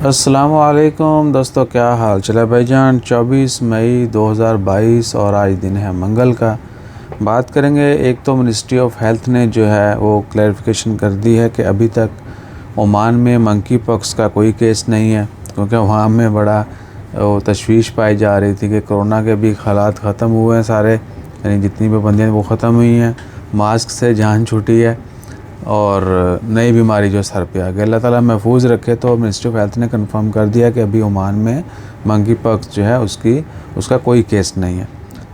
अस्सलामुअलैकुम दोस्तों, क्या हाल चल है भाईजान। 24 मई 2022 और आज दिन है मंगल का। बात करेंगे, एक तो मिनिस्ट्री ऑफ हेल्थ ने जो है वो क्लैरिफिकेशन कर दी है कि अभी तक ओमान में मंकी पॉक्स का कोई केस नहीं है, क्योंकि वहाँ में बड़ा वो तशवीश पाई जा रही थी कि कोरोना के भी हालात ख़त्म हुए हैं सारे, यानी जितनी भी पाबंदियाँ वो ख़त्म हुई हैं, मास्क से जान छूटी है और नई बीमारी जो सर पे आ गई। अल्लाह ताला महफूज रखे। तो मिनिस्ट्री ऑफ हेल्थ ने कंफर्म कर दिया कि अभी ओमान में मंकी पॉक्स जो है उसका कोई केस नहीं है।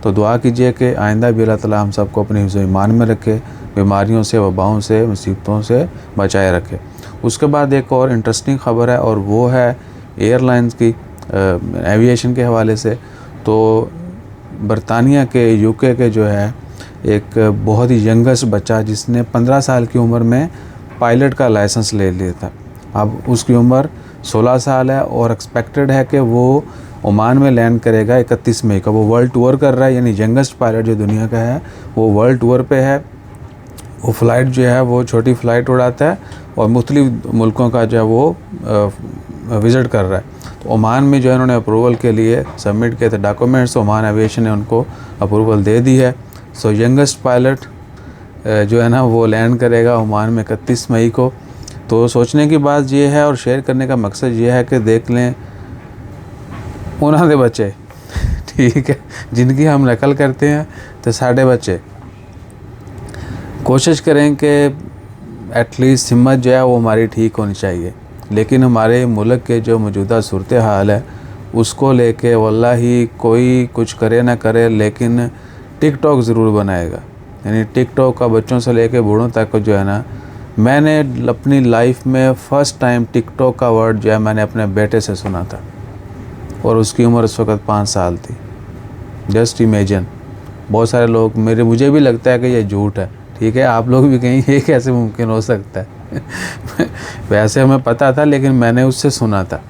तो दुआ कीजिए कि आइंदा भी अल्लाह ताला हम सबको अपने हिफ्ज़ ईमान में रखे, बीमारियों से, वबाओं से, मुसीबतों से बचाए रखे। उसके बाद एक और इंटरेस्टिंग ख़बर है और वो है एयरलाइंस की, एविएशन के हवाले से। तो बरतानिया के, यूके के जो है एक बहुत ही यंगेस्ट बच्चा जिसने 15 साल की उम्र में पायलट का लाइसेंस ले लिया था, अब उसकी उम्र 16 साल है और एक्सपेक्टेड है कि वो ओमान में लैंड करेगा 31 मई का। वो वर्ल्ड टूर कर रहा है, यानी यंगेस्ट पायलट जो दुनिया का है वो वर्ल्ड टूर पे है। वो फ़्लाइट जो है वो छोटी फ़्लाइट उड़ाता है और मुख्तलिफ मुल्कों का जो है वो विज़िट कर रहा है। तो ओमान में जो है उन्होंने अप्रूवल के लिए सबमिट किए थे डॉक्यूमेंट्स, ओमान एविएशन ने उनको अप्रूवल दे दी है। सो यंगेस्ट पायलट जो है ना वो लैंड करेगा ओमान में 31 मई को। तो सोचने की बात ये है और शेयर करने का मकसद ये है कि देख लें उन्होंने बच्चे ठीक है जिनकी हम नकल करते हैं, तो साढ़े बच्चे कोशिश करें कि एटलीस्ट हिम्मत जो है वो हमारी ठीक होनी चाहिए। लेकिन हमारे मुल्क के जो मौजूदा सूरत हाल है उसको लेके वल्लाही कोई कुछ करे ना करे, लेकिन टिकटॉक ज़रूर बनाएगा। यानी टिकटॉक का बच्चों से लेके बूढ़ों तक जो है ना, मैंने अपनी लाइफ में फ़र्स्ट टाइम टिकटॉक का वर्ड जो है मैंने अपने बेटे से सुना था और उसकी उम्र उस वक़्त 5 साल थी। Just imagine. बहुत सारे लोग मुझे भी लगता है कि ये झूठ है, ठीक है, आप लोग भी कहीं ये कैसे मुमकिन हो सकता है वैसे हमें पता था लेकिन मैंने उससे सुना था,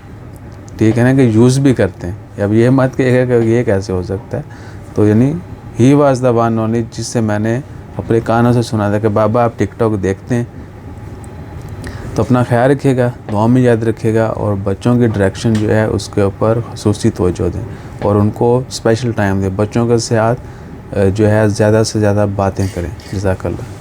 ठीक है ना, कि यूज़ भी करते हैं। अब ये मत कहिएगा कि ये कैसे हो सकता है। तो यानी he was the one only जिससे मैंने अपने कानों से सुना था कि बाबा आप टिकटॉक देखते हैं तो अपना ख्याल रखिएगा, दुआ में याद रखिएगा और बच्चों की डायरेक्शन जो है उसके ऊपर ख़ुसूसी तवज्जो दें और उनको स्पेशल टाइम दें। बच्चों के साथ जो है ज़्यादा से ज़्यादा बातें करें। जज़ाकल्लाह।